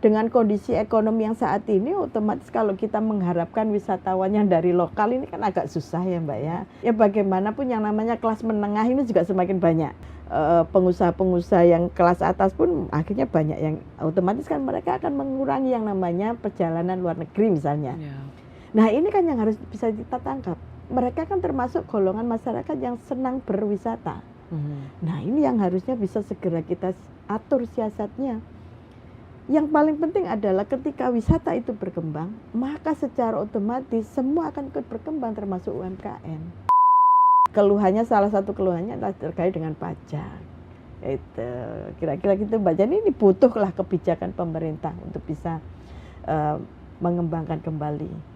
Dengan kondisi ekonomi yang saat ini, otomatis kalau kita mengharapkan wisatawan yang dari lokal ini kan agak susah ya Mbak ya. Ya bagaimanapun yang namanya kelas menengah ini juga semakin banyak. Pengusaha-pengusaha yang kelas atas pun akhirnya banyak yang otomatis kan mereka akan mengurangi yang namanya perjalanan luar negeri misalnya. Ya. Nah ini kan yang harus bisa kita tangkap. Mereka kan termasuk golongan masyarakat yang senang berwisata. Nah ini yang harusnya bisa segera kita atur siasatnya. Yang paling penting adalah ketika wisata itu berkembang, maka secara otomatis semua akan ikut berkembang termasuk UMKM. Keluhannya, salah satu keluhannya adalah terkait dengan pajak. Itu kira-kira gitu Mbak. Jadi ini butuhlah kebijakan pemerintah untuk bisa mengembangkan kembali.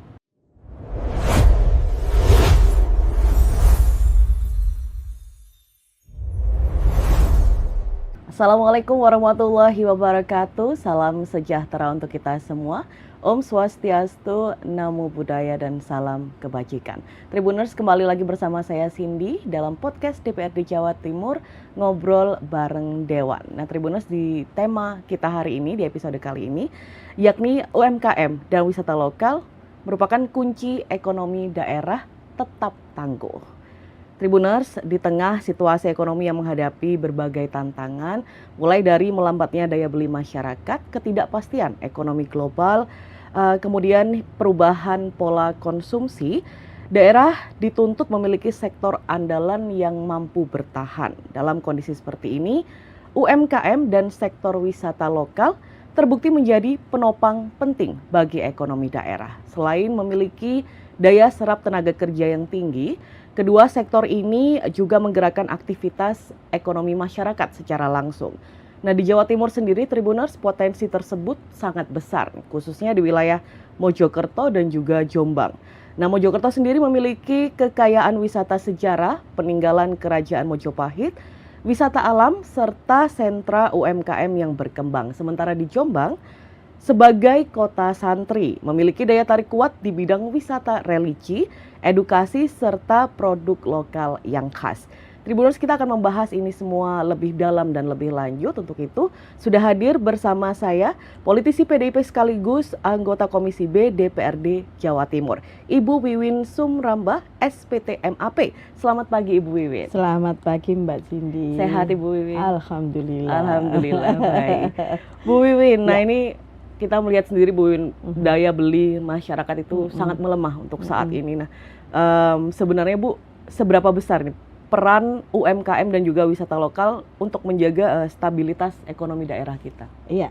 Assalamualaikum warahmatullahi wabarakatuh. Salam sejahtera untuk kita semua. Om Swastiastu, Namo Buddhaya, dan salam kebajikan. Tribuners, kembali lagi bersama saya Cindy dalam podcast DPRD Jawa Timur, Ngobrol Bareng Dewan. Nah Tribuners, di tema kita hari ini, di episode kali ini, yakni UMKM dan wisata lokal merupakan kunci ekonomi daerah tetap tangguh. Tribuners, di tengah situasi ekonomi yang menghadapi berbagai tantangan, mulai dari melambatnya daya beli masyarakat, ketidakpastian ekonomi global, kemudian perubahan pola konsumsi, daerah dituntut memiliki sektor andalan yang mampu bertahan. Dalam kondisi seperti ini, UMKM dan sektor wisata lokal terbukti menjadi penopang penting bagi ekonomi daerah. Selain memiliki daya serap tenaga kerja yang tinggi, kedua sektor ini juga menggerakkan aktivitas ekonomi masyarakat secara langsung. Nah di Jawa Timur sendiri, Tribuners, potensi tersebut sangat besar, khususnya di wilayah Mojokerto dan juga Jombang. Nah Mojokerto sendiri memiliki kekayaan wisata sejarah, peninggalan Kerajaan Mojopahit, wisata alam, serta sentra UMKM yang berkembang. Sementara di Jombang, sebagai kota santri, memiliki daya tarik kuat di bidang wisata religi, edukasi, serta produk lokal yang khas. Tribuners, kita akan membahas ini semua lebih dalam dan lebih lanjut. Untuk itu, sudah hadir bersama saya, politisi PDIP sekaligus anggota Komisi B DPRD Jawa Timur, Ibu Wiwin Sumrambah, SPT MAP. Selamat pagi Ibu Wiwin. Selamat pagi Mbak Cindy. Sehat Ibu Wiwin? Alhamdulillah. Alhamdulillah, baik. Bu Wiwin, nah ini kita melihat sendiri Bu Wiwin, daya beli masyarakat itu sangat melemah untuk saat ini. Nah, sebenarnya Bu, seberapa besar nih peran UMKM dan juga wisata lokal untuk menjaga stabilitas ekonomi daerah kita? Iya,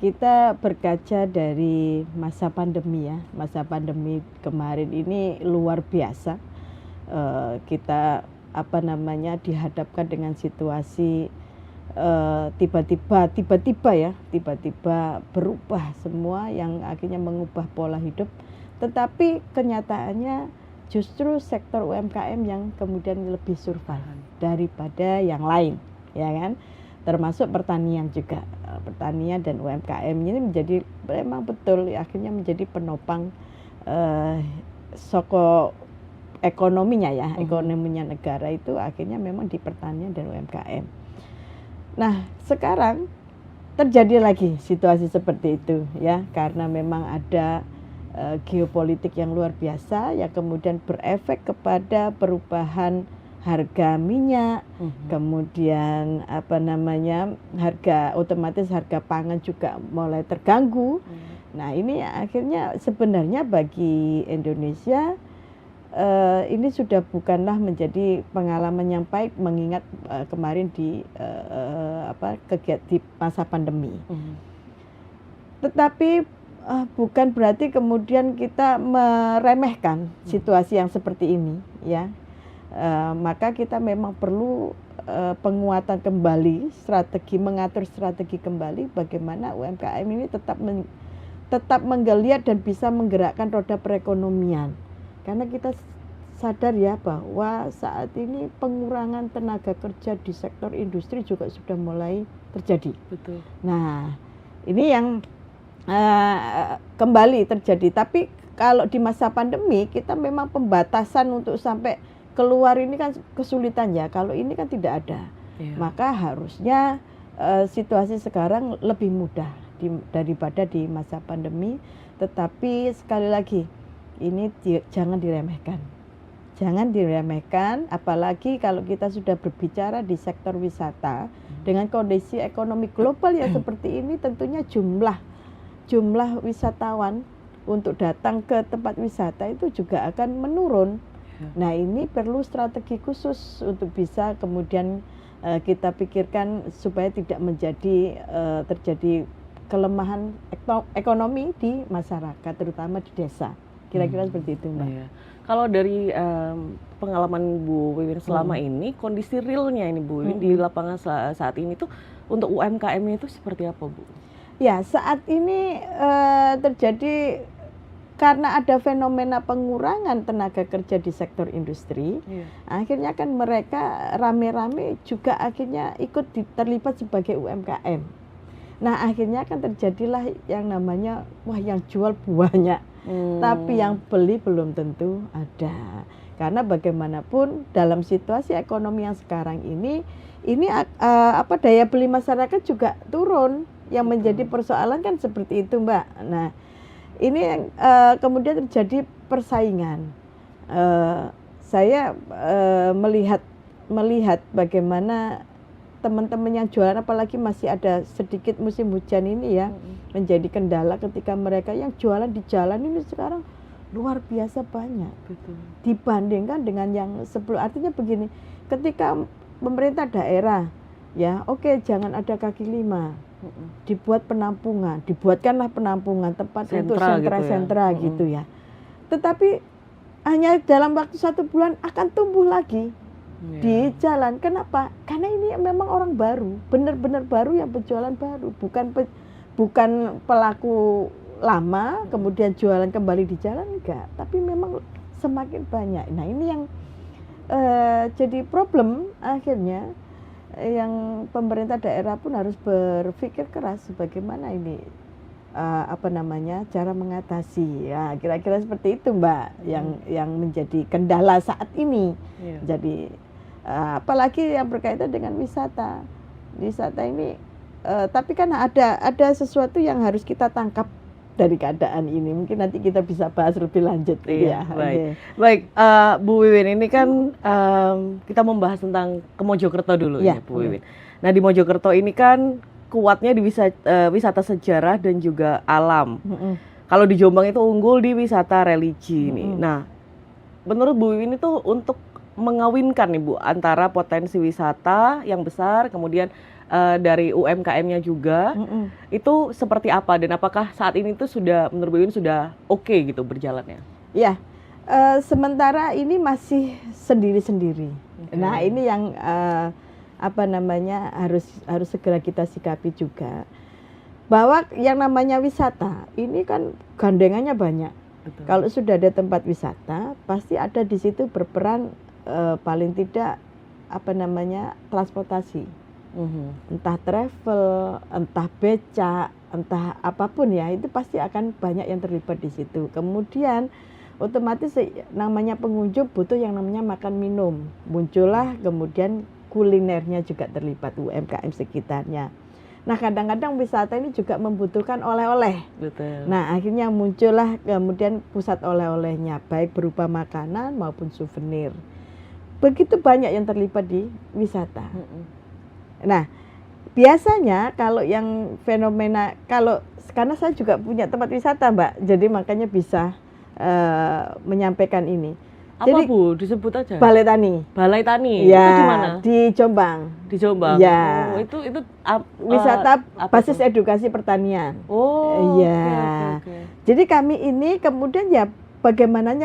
kita berkaca dari masa pandemi ya. Masa pandemi kemarin ini luar biasa. Kita dihadapkan dengan situasi tiba-tiba berubah semua yang akhirnya mengubah pola hidup. Tetapi kenyataannya justru sektor UMKM yang kemudian lebih survive daripada yang lain, ya kan? Termasuk pertanian juga. Pertanian dan UMKM ini menjadi memang betul akhirnya menjadi penopang ekonominya ya, ekonominya negara itu akhirnya memang di pertanian dan UMKM. Nah, sekarang terjadi lagi situasi seperti itu ya, karena memang ada geopolitik yang luar biasa yang kemudian berefek kepada perubahan harga minyak, kemudian otomatis harga pangan juga mulai terganggu. Nah, ini akhirnya sebenarnya bagi Indonesia ini sudah bukanlah menjadi pengalaman yang baik mengingat kemarin di masa pandemi. Tetapi bukan berarti kemudian kita meremehkan situasi yang seperti ini ya. Maka kita memang perlu penguatan kembali mengatur strategi kembali bagaimana UMKM ini tetap menggeliat dan bisa menggerakkan roda perekonomian. Karena kita sadar ya bahwa saat ini pengurangan tenaga kerja di sektor industri juga sudah mulai terjadi. Betul. Nah, ini yang kembali terjadi. Tapi kalau di masa pandemi kita memang pembatasan untuk sampai keluar ini kan kesulitan ya. Kalau ini kan tidak ada. Maka harusnya situasi sekarang lebih mudah. daripada di masa pandemi. Tetapi sekali lagi, ini jangan diremehkan. Jangan diremehkan, apalagi kalau kita sudah berbicara di sektor wisata, dengan kondisi ekonomi global yang seperti ini, tentunya jumlah wisatawan untuk datang ke tempat wisata itu juga akan menurun. Nah, ini perlu strategi khusus untuk bisa kemudian kita pikirkan supaya tidak terjadi kelemahan ekonomi di masyarakat, terutama di desa. Kira-kira seperti itu, Mbak. Iya. Kalau dari pengalaman Bu Wiwin selama ini, kondisi realnya ini Bu Wiwin di lapangan saat ini tuh untuk UMKM-nya itu seperti apa, Bu? Ya, saat ini terjadi karena ada fenomena pengurangan tenaga kerja di sektor industri, akhirnya kan mereka rame-rame juga akhirnya ikut terlibat sebagai UMKM. Nah, akhirnya kan terjadilah yang namanya, yang jual banyak. Tapi yang beli belum tentu ada. Karena bagaimanapun dalam situasi ekonomi yang sekarang ini daya beli masyarakat juga turun. Yang menjadi persoalan kan seperti itu, Mbak. Nah, ini yang kemudian terjadi persaingan. Saya melihat bagaimana teman-teman yang jualan, apalagi masih ada sedikit musim hujan ini ya, menjadi kendala ketika mereka yang jualan di jalan ini sekarang luar biasa banyak. Betul. Dibandingkan dengan yang sebelum. Artinya begini, ketika pemerintah daerah ya jangan ada kaki lima, dibuatkanlah penampungan tempat untuk sentra-sentra gitu ya. Tetapi hanya dalam waktu 1 bulan akan tumbuh lagi di jalan. Kenapa? Karena ini memang orang baru, benar-benar baru yang berjualan baru, bukan pelaku lama kemudian jualan kembali di jalan, enggak, tapi memang semakin banyak. Nah, ini yang jadi problem akhirnya, yang pemerintah daerah pun harus berpikir keras bagaimana ini cara mengatasi. Ya, kira-kira seperti itu, Mbak, yang menjadi kendala saat ini. Jadi apalagi yang berkaitan dengan wisata ini, tapi kan ada sesuatu yang harus kita tangkap dari keadaan ini. Mungkin nanti kita bisa bahas lebih lanjut. Iya, baik. Bu Wiwin, ini kan kita membahas tentang ke Mojokerto dulu ya, Bu Wiwin. Nah, di Mojokerto ini kan kuatnya di wisata sejarah dan juga alam. Kalau di Jombang itu unggul di wisata religi ini. Nah, menurut Bu Wiwin itu untuk mengawinkan nih Bu antara potensi wisata yang besar, kemudian dari UMKM-nya juga, itu seperti apa, dan apakah saat ini tuh menurut Bu Wiwin sudah oke gitu berjalannya? Ya, sementara ini masih sendiri-sendiri. Nah, ini yang harus segera kita sikapi juga, bahwa yang namanya wisata ini kan gandengannya banyak. Betul. Kalau sudah ada tempat wisata, pasti ada di situ berperan paling tidak transportasi, entah travel, entah becak, entah apapun ya, itu pasti akan banyak yang terlibat di situ. Kemudian otomatis namanya pengunjung butuh yang namanya makan minum, muncullah kemudian kulinernya juga terlibat, UMKM sekitarnya. Nah, kadang-kadang wisata ini juga membutuhkan oleh-oleh. Betul. Nah, akhirnya muncullah kemudian pusat oleh-olehnya, baik berupa makanan maupun souvenir. Begitu banyak yang terlibat di wisata. Nah, biasanya kalau yang fenomena, karena saya juga punya tempat wisata, Mbak, jadi makanya bisa menyampaikan ini. Apa, jadi, Bu? Disebut aja. Balai Tani. Balai Tani. Ya, itu di mana? Di Jombang. Di Jombang. Ya. Oh, itu wisata basis edukasi pertanian. Oh. Ya. Okay. Jadi kami ini kemudian ya bagaimana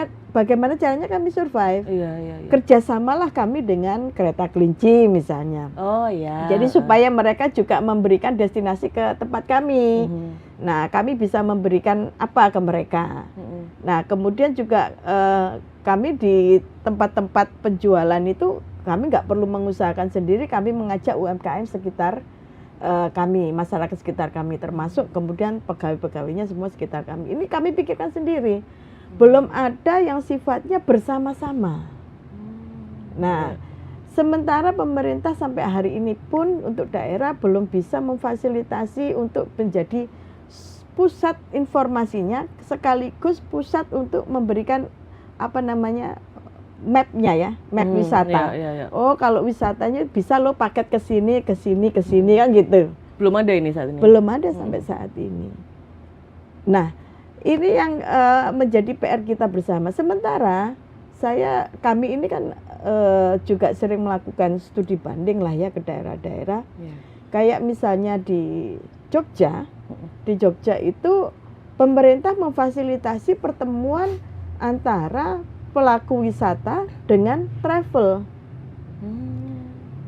caranya kami survive. Iya. Kerjasamalah kami dengan Kereta Kelinci misalnya. Oh iya. Jadi supaya mereka juga memberikan destinasi ke tempat kami. Nah, kami bisa memberikan apa ke mereka. Nah, kemudian juga kami di tempat-tempat penjualan itu kami nggak perlu mengusahakan sendiri, kami mengajak UMKM sekitar kami, masyarakat sekitar kami, termasuk kemudian pegawai-pegawainya semua sekitar kami. Ini kami pikirkan sendiri. Belum ada yang sifatnya bersama-sama. Nah, sementara pemerintah sampai hari ini pun untuk daerah belum bisa memfasilitasi untuk menjadi pusat informasinya sekaligus pusat untuk memberikan mapnya ya, map wisata. Oh, kalau wisatanya bisa lo paket ke sini kan gitu. Belum ada ini saat ini. Belum ada sampai saat ini. Nah, ini yang menjadi PR kita bersama. Sementara kami ini kan juga sering melakukan studi banding lah ya ke daerah-daerah. Kayak misalnya di Jogja itu pemerintah memfasilitasi pertemuan antara pelaku wisata dengan travel.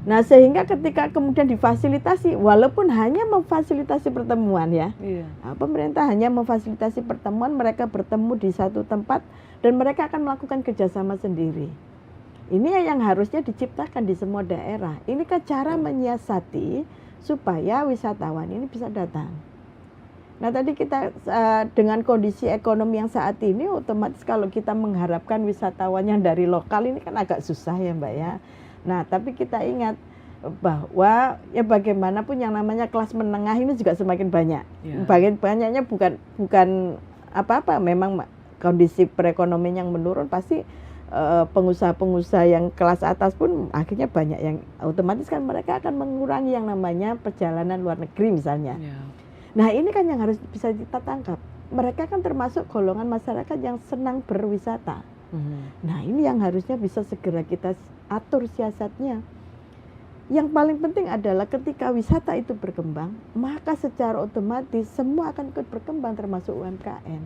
Nah, sehingga ketika kemudian difasilitasi, walaupun hanya memfasilitasi pertemuan ya, nah, pemerintah hanya memfasilitasi pertemuan, mereka bertemu di satu tempat dan mereka akan melakukan kerjasama sendiri. Ini yang harusnya diciptakan di semua daerah. Ini kan cara menyiasati supaya wisatawan ini bisa datang. Nah, tadi kita dengan kondisi ekonomi yang saat ini, otomatis kalau kita mengharapkan wisatawan yang dari lokal ini kan agak susah ya Mbak ya. Nah, tapi kita ingat bahwa ya bagaimanapun yang namanya kelas menengah ini juga semakin banyak. Bagian banyaknya bukan apa-apa, memang kondisi perekonomian yang menurun pasti pengusaha-pengusaha yang kelas atas pun akhirnya banyak yang otomatis kan mereka akan mengurangi yang namanya perjalanan luar negeri misalnya. Nah, ini kan yang harus bisa kita tangkap. Mereka kan termasuk golongan masyarakat yang senang berwisata. Nah, ini yang harusnya bisa segera kita atur siasatnya. Yang paling penting adalah ketika wisata itu berkembang, maka secara otomatis semua akan ikut berkembang termasuk UMKM.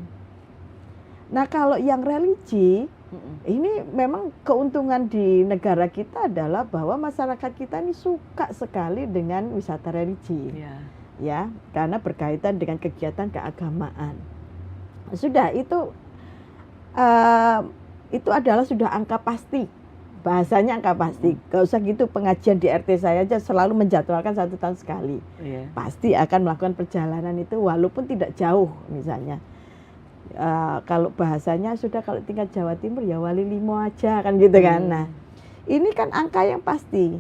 Nah, kalau yang religi, ini memang keuntungan di negara kita adalah bahwa masyarakat kita ini suka sekali dengan wisata religi. Ya, karena berkaitan dengan kegiatan keagamaan. Sudah itu adalah sudah angka pasti, bahasanya angka pasti. Gak usah gitu, pengajian di RT saya aja selalu menjadwalkan 1 tahun sekali. Pasti akan melakukan perjalanan itu walaupun tidak jauh misalnya. Kalau bahasanya sudah kalau tinggal Jawa Timur ya wali limo aja kan gitu kan. Nah, ini kan angka yang pasti.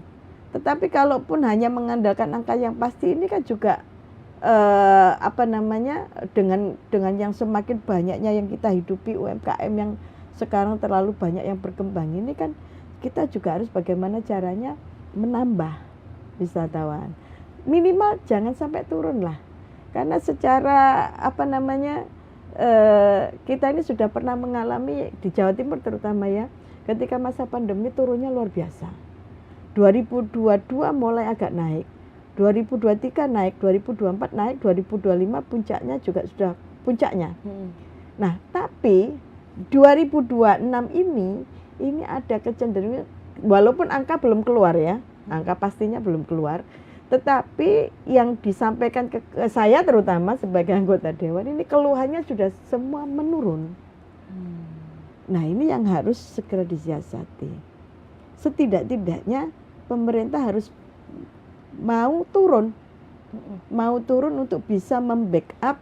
Tetapi kalaupun hanya mengandalkan angka yang pasti ini kan juga dengan yang semakin banyaknya yang kita hidupi UMKM yang sekarang terlalu banyak yang berkembang ini kan kita juga harus bagaimana caranya menambah wisatawan. Minimal jangan sampai turun lah. Karena secara kita ini sudah pernah mengalami di Jawa Timur terutama ya, ketika masa pandemi turunnya luar biasa. 2022 mulai agak naik, 2023 naik, 2024 naik, 2025 puncaknya juga sudah puncaknya. Nah, tapi 2026 ini ada kecenderungan, walaupun angka belum keluar ya, angka pastinya belum keluar, tetapi yang disampaikan ke saya terutama sebagai anggota dewan ini keluhannya sudah semua menurun. Nah, ini yang harus segera disiasati. Setidak-tidaknya pemerintah harus mau turun untuk bisa membackup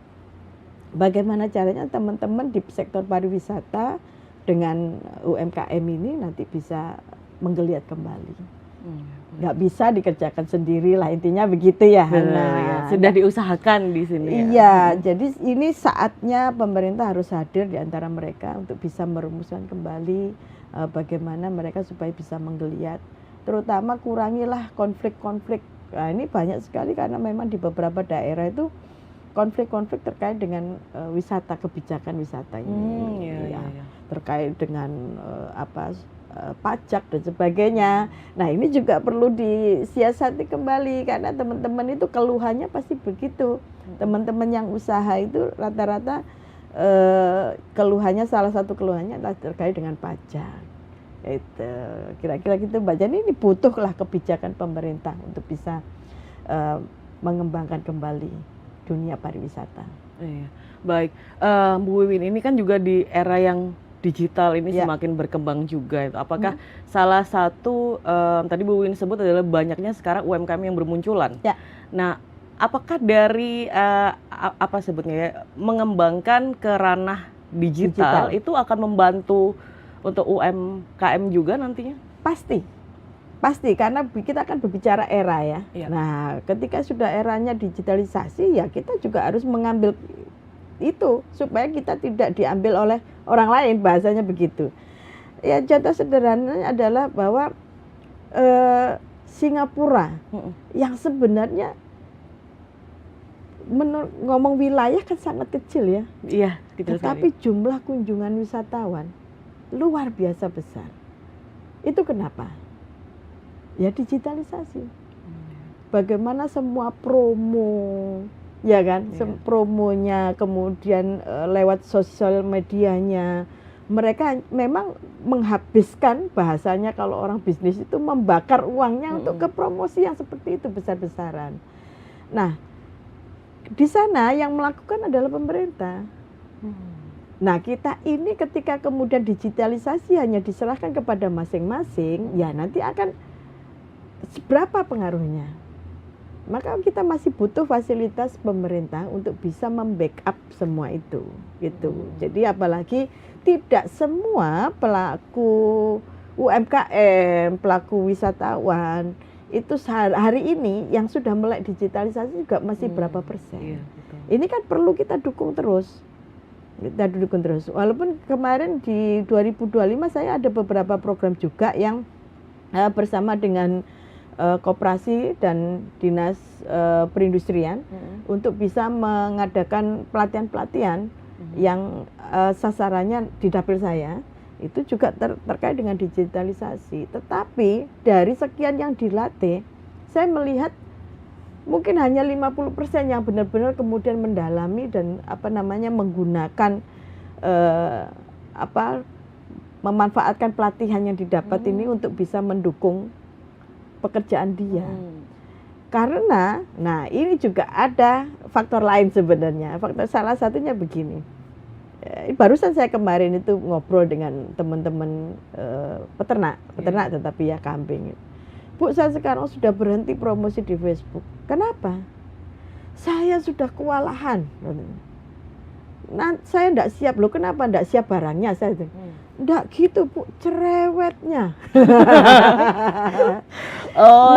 bagaimana caranya teman-teman di sektor pariwisata dengan UMKM ini nanti bisa menggeliat kembali. Nggak bisa dikerjakan sendiri lah, intinya begitu ya. Sudah diusahakan di sini. Iya, jadi ini saatnya pemerintah harus hadir di antara mereka untuk bisa merumuskan kembali bagaimana mereka supaya bisa menggeliat. Terutama kurangilah konflik-konflik. Nah, ini banyak sekali karena memang di beberapa daerah itu konflik-konflik terkait dengan wisata, kebijakan wisata ini, terkait dengan pajak dan sebagainya. Nah, ini juga perlu disiasati kembali karena teman-teman itu keluhannya pasti begitu. Teman-teman yang usaha itu rata-rata keluhannya, salah satu keluhannya adalah terkait dengan pajak. Itu kira-kira gitu Mbak. Jadi ini butuhlah kebijakan pemerintah untuk bisa mengembangkan kembali dunia pariwisata. Baik, Bu Wiwin, ini kan juga di era yang digital ini semakin berkembang juga. Apakah salah satu tadi Bu Wiwin sebut adalah banyaknya sekarang UMKM yang bermunculan. Nah, apakah dari apa sebutnya ya, mengembangkan ke ranah digital itu akan membantu untuk UMKM juga nantinya? Pasti. Pasti, karena kita akan berbicara era ya. Iya. Nah, ketika sudah eranya digitalisasi, ya kita juga harus mengambil itu supaya kita tidak diambil oleh orang lain, bahasanya begitu. Ya, contoh sederhananya adalah bahwa Singapura yang sebenarnya ngomong wilayah kan sangat kecil ya. Iya, kecil Tetapi sekali. jumlah kunjungan wisatawan luar biasa besar. Itu kenapa? Ya digitalisasi. Bagaimana semua promo, ya kan, promonya, kemudian lewat sosial medianya, mereka memang menghabiskan, bahasanya kalau orang bisnis itu membakar uangnya untuk ke promosi yang seperti itu besar-besaran. Nah, di sana yang melakukan adalah pemerintah. Nah, kita ini ketika kemudian digitalisasi hanya diserahkan kepada masing-masing, ya nanti akan seberapa pengaruhnya. Maka kita masih butuh fasilitas pemerintah untuk bisa membackup semua itu, gitu. Jadi apalagi tidak semua pelaku UMKM, pelaku wisatawan itu hari ini yang sudah melek digitalisasi juga masih berapa persen. Iya, betul. Ini kan perlu kita dukung terus. Kita dukung terus. Walaupun kemarin di 2025 saya ada beberapa program juga yang bersama dengan koperasi dan dinas perindustrian untuk bisa mengadakan pelatihan-pelatihan yang sasarannya di dapil saya. Itu juga terkait dengan digitalisasi. Tetapi dari sekian yang dilatih, saya melihat mungkin hanya 50% yang benar-benar kemudian mendalami dan menggunakan memanfaatkan pelatihan yang didapat ini untuk bisa mendukung pekerjaan dia. Karena, nah ini juga ada faktor lain sebenarnya. Faktor salah satunya begini. Barusan saya kemarin itu ngobrol dengan teman-teman peternak tetapi ya kambing. Bu, saya sekarang sudah berhenti promosi di Facebook. Kenapa? Saya sudah kewalahan. Nah, saya enggak siap. Loh, kenapa enggak siap barangnya? Saya enggak gitu, Bu, cerewetnya.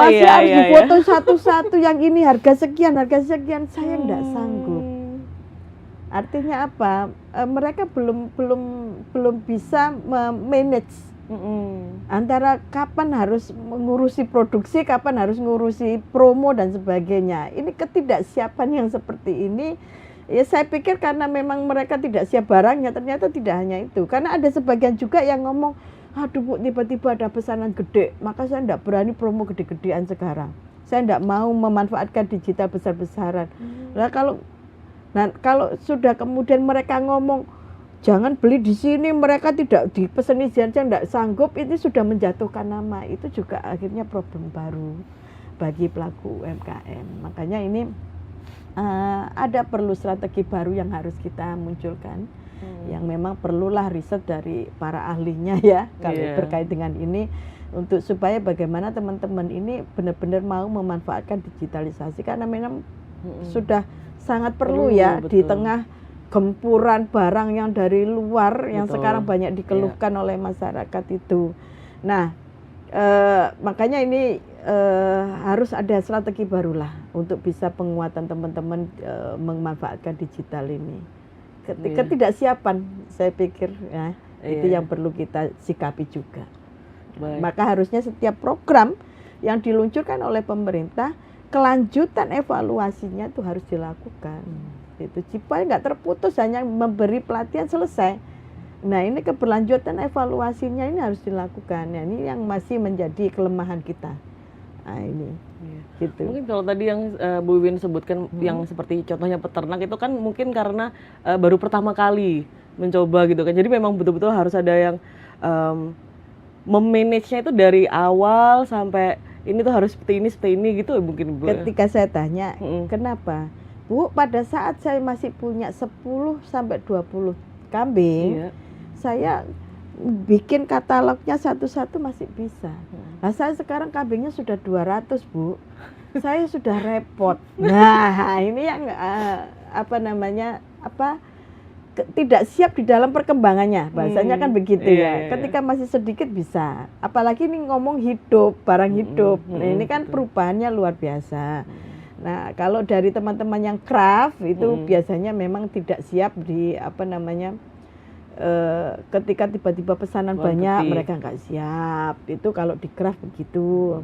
Masih harus difoto satu-satu, yang ini harga sekian. Saya enggak sanggup. Artinya apa? Mereka belum bisa manage antara kapan harus mengurusi produksi, kapan harus mengurusi promo dan sebagainya. Ini ketidaksiapan yang seperti ini, ya saya pikir karena memang mereka tidak siap barangnya. Ternyata tidak hanya itu, karena ada sebagian juga yang ngomong, aduh Bu, tiba-tiba ada pesanan gede, maka saya tidak berani promo gede-gedean sekarang. Saya tidak mau memanfaatkan digital besar-besaran. Nah, kalau sudah kemudian mereka ngomong jangan beli di sini, mereka tidak dipeseni janjian, tidak sanggup, itu sudah menjatuhkan nama. Itu juga akhirnya problem baru bagi pelaku UMKM. Makanya ini ada perlu strategi baru yang harus kita munculkan, yang memang perlulah riset dari para ahlinya ya kalau terkait dengan ini, untuk supaya bagaimana teman-teman ini benar-benar mau memanfaatkan digitalisasi, karena memang sudah sangat perlu ya, betul. Di tengah gempuran barang yang dari luar, betul. Yang sekarang banyak dikeluhkan oleh masyarakat itu. Nah, makanya ini harus ada strategi barulah untuk bisa penguatan teman-teman memanfaatkan digital ini. Ketidaksiapan saya pikir ya, itu yang perlu kita sikapi juga. Maka harusnya setiap program yang diluncurkan oleh pemerintah, kelanjutan evaluasinya itu harus dilakukan. Itu supaya nggak terputus hanya memberi pelatihan selesai. Nah, ini keberlanjutan evaluasinya ini harus dilakukan. Nah, ini yang masih menjadi kelemahan kita. Nah, ini. Gitu. Mungkin kalau tadi yang Bu Wiwin sebutkan yang seperti contohnya peternak itu kan mungkin karena baru pertama kali mencoba gitu kan. Jadi memang betul-betul harus ada yang memanage-nya itu dari awal sampai ini tuh harus seperti ini gitu mungkin Bu. Ketika saya tanya, kenapa? Bu, pada saat saya masih punya 10 sampai 20 kambing, saya bikin katalognya satu-satu masih bisa. Nah, saya sekarang kambingnya sudah 200, Bu. Saya sudah repot. Nah, ini yang tidak siap di dalam perkembangannya, bahasanya kan begitu Iya, ya. Ketika masih sedikit bisa, apalagi ini ngomong hidup, barang hidup. Nah, ini kan betul. perubahannya luar biasa. Nah, kalau dari teman-teman yang craft itu biasanya memang tidak siap di apa namanya, ketika tiba-tiba pesanan banyak mereka nggak siap. Itu kalau di craft begitu.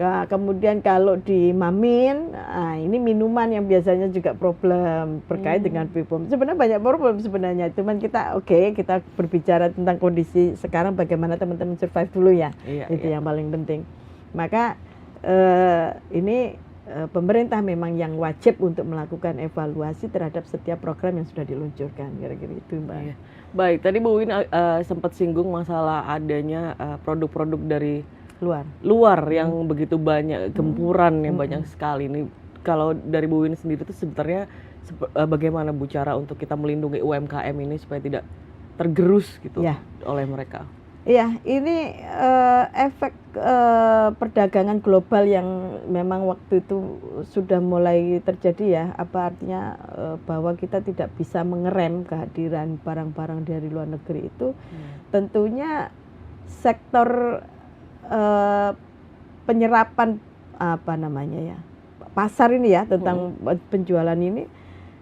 Nah, kemudian kalau di Mamin, nah ini minuman yang biasanya juga problem berkait dengan BPOM. Sebenarnya banyak problem sebenarnya, cuman kita kita berbicara tentang kondisi sekarang, bagaimana teman-teman survive dulu ya. Itu yang paling penting. Maka ini pemerintah memang yang wajib untuk melakukan evaluasi terhadap setiap program yang sudah diluncurkan, kira-kira itu, Mbak. Baik, tadi Bu Win sempat singgung masalah adanya produk-produk dari luar yang begitu banyak, gempuran yang banyak sekali. Ini kalau dari Bu Win sendiri itu sebenarnya bagaimana Bu cara untuk kita melindungi UMKM ini supaya tidak tergerus gitu oleh mereka? Iya, ini efek perdagangan global yang memang waktu itu sudah mulai terjadi ya. Apa artinya bahwa kita tidak bisa mengerem kehadiran barang-barang dari luar negeri itu. Tentunya sektor penyerapan apa namanya ya, pasar ini ya, tentang penjualan ini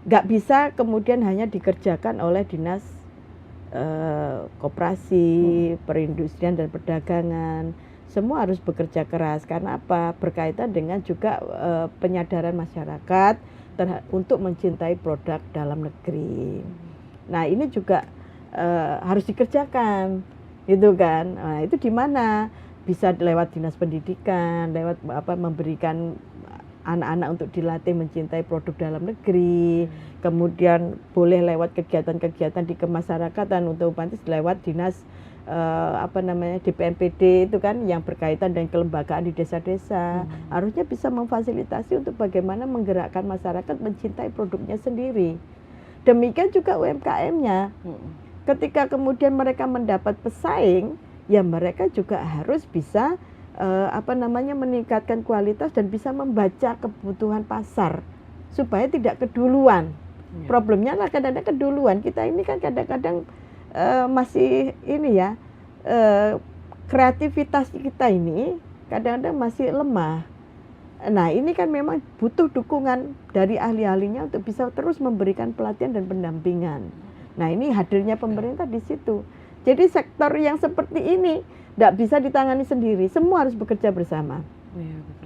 nggak bisa kemudian hanya dikerjakan oleh dinas koperasi, perindustrian dan perdagangan. Semua harus bekerja keras, karena apa? Berkaitan dengan juga penyadaran masyarakat untuk mencintai produk dalam negeri. Nah, ini juga harus dikerjakan, gitu kan? Nah, itu di mana? Bisa lewat dinas pendidikan, lewat memberikan anak-anak untuk dilatih mencintai produk dalam negeri. Kemudian boleh lewat kegiatan-kegiatan di kemasyarakatan untuk lewat dinas DPMPD itu kan, yang berkaitan dengan kelembagaan di desa-desa. Harusnya bisa memfasilitasi untuk bagaimana menggerakkan masyarakat mencintai produknya sendiri. Demikian juga UMKM-nya. Ketika kemudian mereka mendapat pesaing, ya mereka juga harus bisa meningkatkan kualitas dan bisa membaca kebutuhan pasar supaya tidak keduluan. Problemnya lah kadang-kadang keduluan. Kita ini kan kadang-kadang masih ini ya, kreativitas kita ini kadang-kadang masih lemah. Nah, ini kan memang butuh dukungan dari ahli-ahlinya untuk bisa terus memberikan pelatihan dan pendampingan. Nah, ini hadirnya pemerintah di situ. Jadi sektor yang seperti ini tidak bisa ditangani sendiri, semua harus bekerja bersama.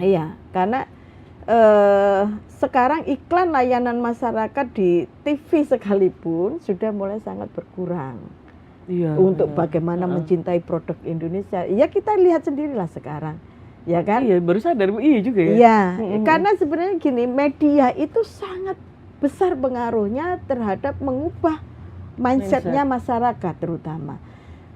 Iya, karena sekarang iklan layanan masyarakat di TV sekalipun sudah mulai sangat berkurang. Untuk bagaimana mencintai produk Indonesia. Ya, kita lihat sendirilah sekarang, ya kan? Iya, baru sadar Bu, iya juga ya. Iya, karena sebenarnya gini, media itu sangat besar pengaruhnya terhadap mengubah mindsetnya masyarakat terutama.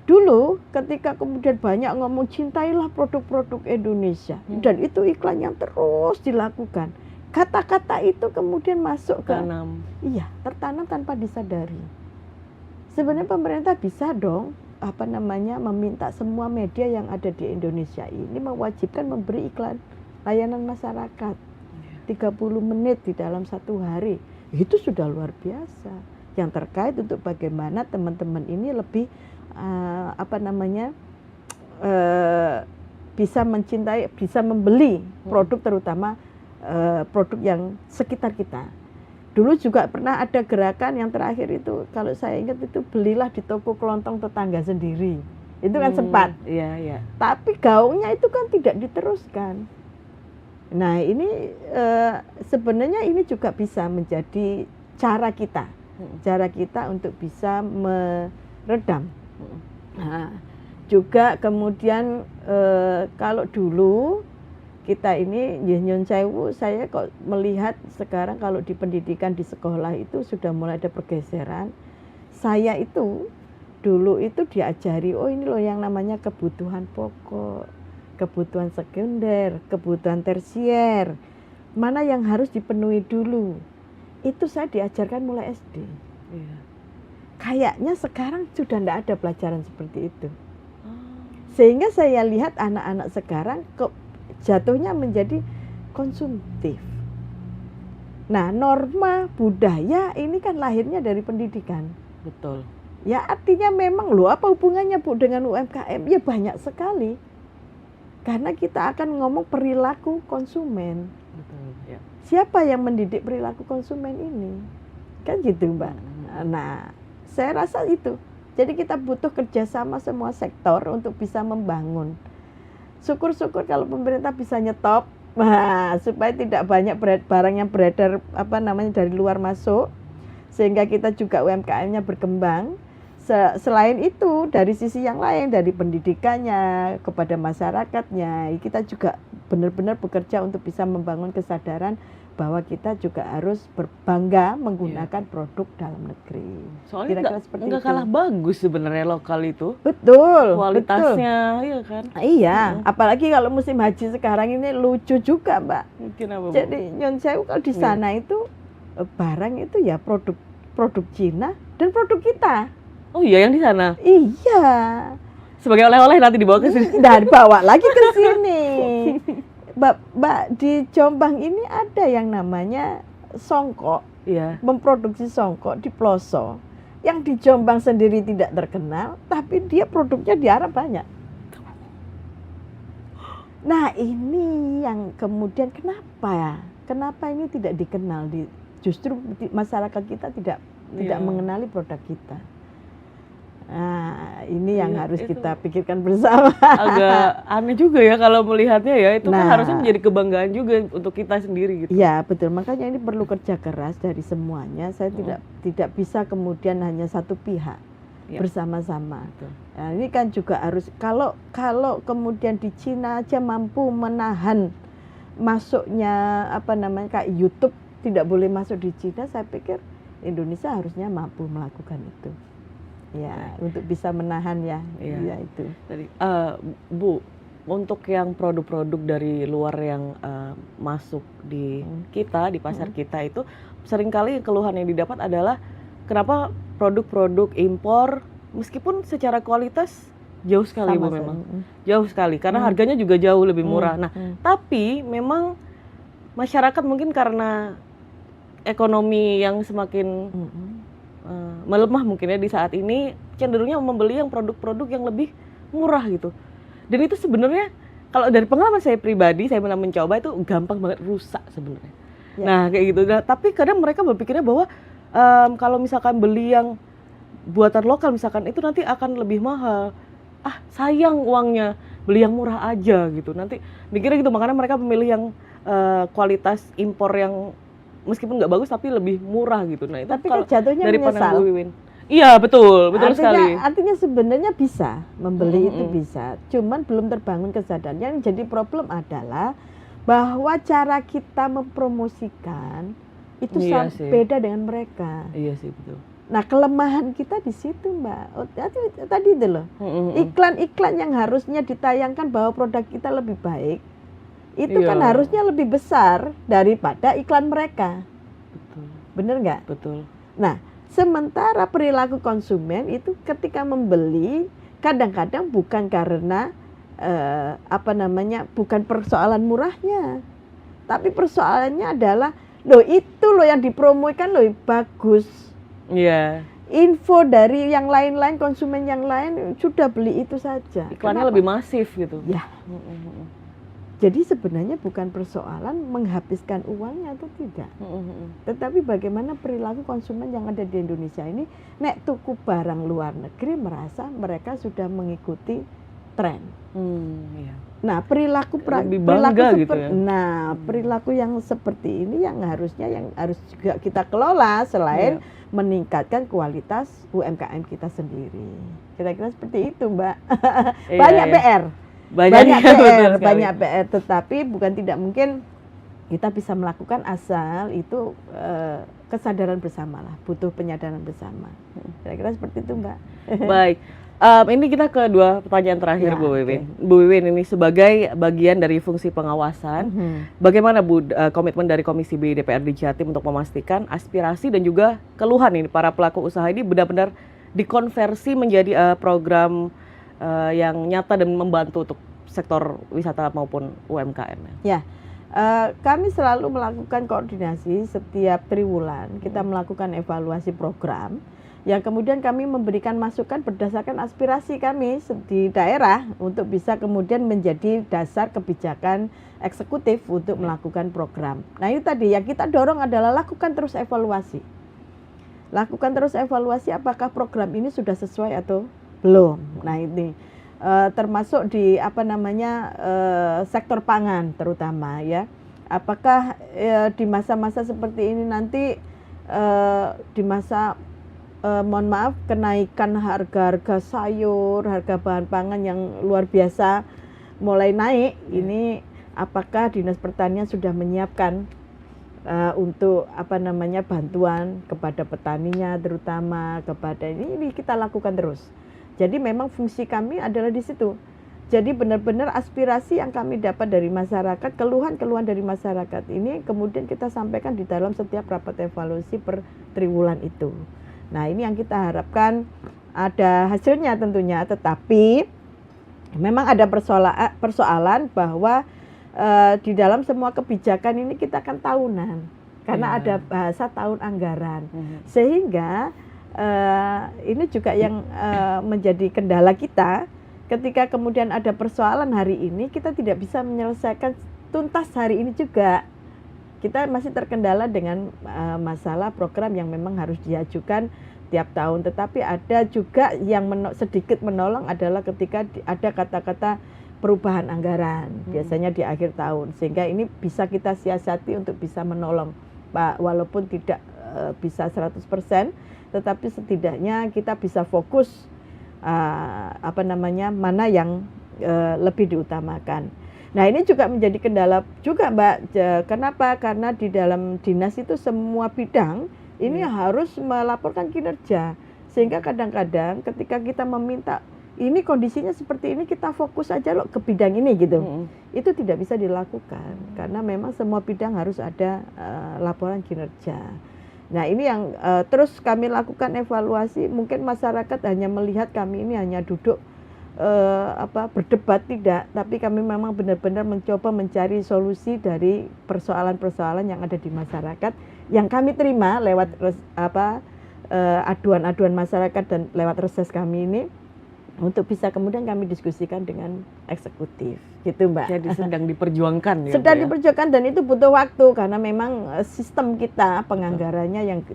Dulu ketika kemudian banyak ngomong cintailah produk-produk Indonesia, dan itu iklan yang terus dilakukan, kata-kata itu kemudian masuk tertanam tanpa disadari. Sebenarnya pemerintah bisa dong meminta semua media yang ada di Indonesia ini mewajibkan memberi iklan layanan masyarakat 30 menit di dalam satu hari. Itu sudah luar biasa, yang terkait untuk bagaimana teman-teman ini lebih bisa mencintai, bisa membeli produk, terutama produk yang sekitar kita. Dulu juga pernah ada gerakan yang terakhir itu, kalau saya ingat itu, belilah di toko kelontong tetangga sendiri. Itu kan sempat. Iya. Tapi gaungnya itu kan tidak diteruskan. Nah, ini sebenarnya ini juga bisa menjadi cara kita untuk bisa meredam. Nah, juga kemudian kalau dulu kita ini Nyun Sewu, saya kok melihat sekarang kalau di pendidikan di sekolah itu sudah mulai ada pergeseran. Saya itu dulu itu diajari, oh ini loh yang namanya kebutuhan pokok, kebutuhan sekunder, kebutuhan tersier, mana yang harus dipenuhi dulu. Itu saya diajarkan mulai SD. Kayaknya sekarang sudah tidak ada pelajaran seperti itu. Sehingga saya lihat anak-anak sekarang jatuhnya menjadi konsumtif. Nah, norma budaya ini kan lahirnya dari pendidikan. Betul. Ya artinya memang loh, apa hubungannya Bu dengan UMKM? Ya banyak sekali. Karena kita akan ngomong perilaku konsumen. Betul. Ya. Siapa yang mendidik perilaku konsumen ini? Kan gitu Mbak. Nah, saya rasa itu. Jadi kita butuh kerjasama semua sektor untuk bisa membangun. Syukur-syukur kalau pemerintah bisa nyetop, supaya tidak banyak barang yang beredar dari luar masuk, sehingga kita juga UMKM-nya berkembang. Selain itu, dari sisi yang lain, dari pendidikannya kepada masyarakatnya, kita juga benar-benar bekerja untuk bisa membangun kesadaran bahwa kita juga harus berbangga menggunakan produk dalam negeri. Soalnya nggak kalah bagus sebenarnya lokal itu. Betul. Kualitasnya, iya kan? Iya, apalagi kalau musim haji sekarang ini lucu juga, Mbak. Kenapa, Bu? Jadi Nyon Sewu kalau di sana itu barang itu ya produk Cina dan produk kita. Oh iya, yang di sana? Iya. Sebagai oleh-oleh nanti dibawa ke sini. Dan bawa lagi ke sini. Mbak, di Jombang ini ada yang namanya songkok. Iya. Memproduksi songkok di Ploso. Yang di Jombang sendiri tidak terkenal, tapi dia produknya di Arab banyak. Nah, ini yang kemudian kenapa ya? Kenapa ini tidak dikenal justru masyarakat kita tidak mengenali produk kita. Nah, ini yang harus kita pikirkan bersama. Agak aneh juga ya kalau melihatnya ya, itu kan harusnya menjadi kebanggaan juga untuk kita sendiri gitu. Ya, betul. Makanya ini perlu kerja keras dari semuanya. Saya tidak bisa kemudian hanya satu pihak bersama-sama. Nah, ini kan juga harus kalau kemudian di Cina aja mampu menahan masuknya kayak YouTube tidak boleh masuk di Cina, saya pikir Indonesia harusnya mampu melakukan itu. Ya, untuk bisa menahan ya itu. Tadi, Bu, untuk yang produk-produk dari luar yang masuk di kita, di pasar kita itu, seringkali keluhan yang didapat adalah kenapa produk-produk impor, meskipun secara kualitas jauh sekali Bu memang, jauh sekali, karena harganya juga jauh lebih murah. Nah, tapi memang masyarakat mungkin karena ekonomi yang semakin melemah mungkin ya di saat ini, cenderungnya membeli yang produk-produk yang lebih murah gitu. Dan itu sebenarnya kalau dari pengalaman saya pribadi, saya pernah mencoba, itu gampang banget rusak sebenarnya. Nah kayak gitu. Nah, tapi kadang mereka berpikirnya bahwa kalau misalkan beli yang buatan lokal misalkan itu nanti akan lebih mahal. Sayang uangnya, beli yang murah aja gitu. Nanti mikirnya gitu, makanya mereka memilih yang kualitas impor yang meskipun nggak bagus tapi lebih murah gitu. Nah, itu tapi kan jatuhnya dari menyesal. Iya, betul sekali. Artinya sebenarnya bisa membeli itu bisa, cuman belum terbangun kesadaran. Yang jadi problem adalah bahwa cara kita mempromosikan itu beda dengan mereka. Iya sih, betul. Nah, kelemahan kita di situ, Mbak. Tadi itu loh. Iklan-iklan yang harusnya ditayangkan bahwa produk kita lebih baik, itu kan harusnya lebih besar daripada iklan mereka. Betul. Bener nggak? Betul. Nah, sementara perilaku konsumen itu ketika membeli kadang-kadang bukan karena bukan persoalan murahnya, tapi persoalannya adalah itu yang dipromokan bagus. Iya. Info dari yang lain-lain, konsumen yang lain sudah beli itu saja. Iklannya lebih masif gitu. Ya. Jadi sebenarnya bukan persoalan menghabiskan uangnya atau tidak, tetapi bagaimana perilaku konsumen yang ada di Indonesia ini, nek tuku barang luar negeri merasa mereka sudah mengikuti tren. Nah, perilaku gitu ya. Nah, perilaku yang seperti ini yang harus juga kita kelola selain meningkatkan kualitas UMKM kita sendiri. Kira-kira seperti itu, Mbak. Banyak PR. Banyak PR, tetapi bukan tidak mungkin kita bisa melakukan asal itu kesadaran bersama lah, butuh penyadaran bersama. Kira-kira seperti itu, Mbak. Baik, ini kita ke dua pertanyaan terakhir, Bu Wiwin. Bu Wiwin, ini sebagai bagian dari fungsi pengawasan, bagaimana Bu komitmen dari Komisi B DPRD Jatim untuk memastikan aspirasi dan juga keluhan ini para pelaku usaha ini benar-benar dikonversi menjadi program yang nyata dan membantu untuk sektor wisata maupun UMKM? Ya, Kami selalu melakukan koordinasi setiap triwulan. Kita melakukan evaluasi program yang kemudian kami memberikan masukan berdasarkan aspirasi kami di daerah untuk bisa kemudian menjadi dasar kebijakan eksekutif untuk melakukan program. Nah itu tadi yang kita dorong adalah lakukan terus evaluasi. Lakukan terus evaluasi apakah program ini sudah sesuai atau belum. Nah ini termasuk di sektor pangan terutama ya. Apakah di masa-masa seperti ini nanti di masa mohon maaf kenaikan harga sayur, harga bahan pangan yang luar biasa mulai naik, ini apakah Dinas Pertanian sudah menyiapkan untuk bantuan kepada petaninya, terutama kepada ini kita lakukan terus. Jadi memang fungsi kami adalah di situ. Jadi benar-benar aspirasi yang kami dapat dari masyarakat, keluhan-keluhan dari masyarakat ini kemudian kita sampaikan di dalam setiap rapat evaluasi per triwulan itu. Nah ini yang kita harapkan ada hasilnya tentunya, tetapi memang ada persoalan bahwa di dalam semua kebijakan ini kita kan tahunan, karena ada bahasa tahun anggaran, sehingga ini juga yang menjadi kendala kita ketika kemudian ada persoalan hari ini kita tidak bisa menyelesaikan tuntas hari ini juga. Kita masih terkendala dengan masalah program yang memang harus diajukan tiap tahun. Tetapi ada juga yang sedikit menolong adalah ketika ada kata-kata perubahan anggaran, biasanya di akhir tahun. Sehingga ini bisa kita siasati untuk bisa menolong, Pak, walaupun tidak bisa 100%, tetapi setidaknya kita bisa fokus mana yang lebih diutamakan. Nah ini juga menjadi kendala juga Mbak. Kenapa? Karena di dalam dinas itu semua bidang ini harus melaporkan kinerja. Sehingga kadang-kadang ketika kita meminta ini kondisinya seperti ini, kita fokus aja loh ke bidang ini gitu. Itu tidak bisa dilakukan karena memang semua bidang harus ada laporan kinerja. Nah ini yang terus kami lakukan evaluasi. Mungkin masyarakat hanya melihat kami ini hanya duduk berdebat, tidak, tapi kami memang benar-benar mencoba mencari solusi dari persoalan-persoalan yang ada di masyarakat yang kami terima lewat aduan-aduan masyarakat dan lewat reses kami ini untuk bisa kemudian kami diskusikan dengan eksekutif, gitu Mbak. Jadi sedang diperjuangkan ya. Sedang diperjuangkan dan itu butuh waktu karena memang sistem kita penganggarannya yang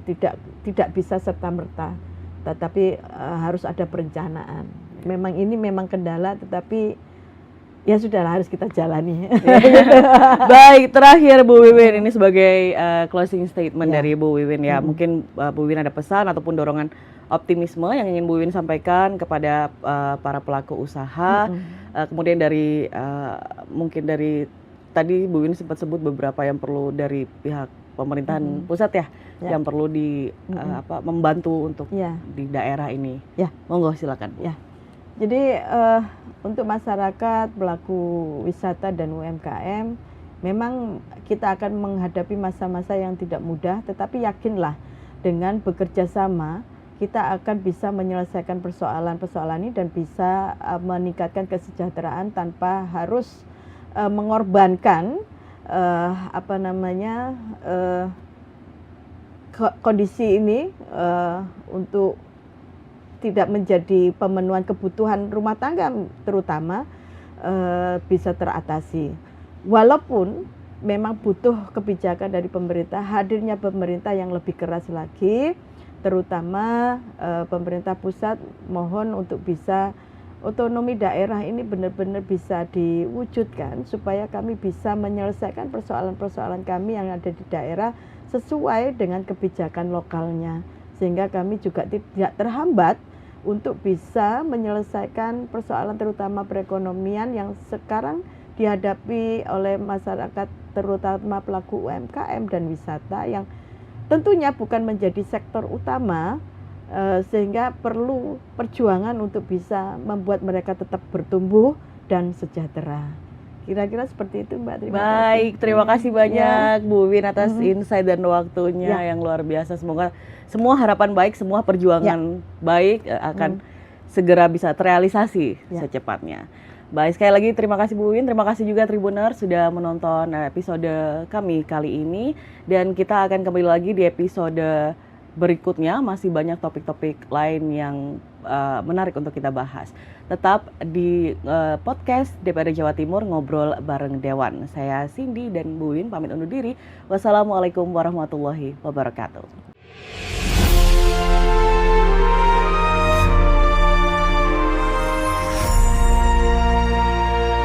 tidak bisa serta-merta, tetapi harus ada perencanaan. Memang ini memang kendala, tetapi ya sudahlah harus kita jalani. Baik, terakhir Bu Wiwin, ini sebagai closing statement dari Bu Wiwin ya. Mungkin Bu Wiwin ada pesan ataupun dorongan optimisme yang ingin Bu Wiwin sampaikan kepada para pelaku usaha. Kemudian dari mungkin dari tadi Bu Wiwin sempat sebut beberapa yang perlu dari pihak pemerintahan pusat ya, yang perlu membantu untuk di daerah ini. Ya, monggo silakan Bu. Ya. Jadi untuk masyarakat, pelaku wisata dan UMKM, memang kita akan menghadapi masa-masa yang tidak mudah, tetapi yakinlah dengan bekerja sama kita akan bisa menyelesaikan persoalan-persoalan ini dan bisa meningkatkan kesejahteraan tanpa harus mengorbankan kondisi ini untuk tidak menjadi pemenuhan kebutuhan rumah tangga terutama bisa teratasi. Walaupun memang butuh kebijakan dari pemerintah, hadirnya pemerintah yang lebih keras lagi, terutama pemerintah pusat mohon untuk bisa otonomi daerah ini benar-benar bisa diwujudkan supaya kami bisa menyelesaikan persoalan-persoalan kami yang ada di daerah sesuai dengan kebijakan lokalnya, sehingga kami juga tidak terhambat untuk bisa menyelesaikan persoalan terutama perekonomian yang sekarang dihadapi oleh masyarakat terutama pelaku UMKM dan wisata yang tentunya bukan menjadi sektor utama, sehingga perlu perjuangan untuk bisa membuat mereka tetap bertumbuh dan sejahtera. Kira-kira seperti itu Mbak. Baik, terima kasih banyak Bu Wiwin atas insight dan waktunya yang luar biasa. Semoga semua harapan baik, semua perjuangan baik akan segera bisa terrealisasi secepatnya. Baik, sekali lagi terima kasih Bu Win, terima kasih juga Tribuners sudah menonton episode kami kali ini. Dan kita akan kembali lagi di episode berikutnya, masih banyak topik-topik lain yang menarik untuk kita bahas. Tetap di podcast DPRD Jawa Timur Ngobrol Bareng Dewan. Saya Cindy dan Bu Win pamit undur diri. Wassalamualaikum warahmatullahi wabarakatuh.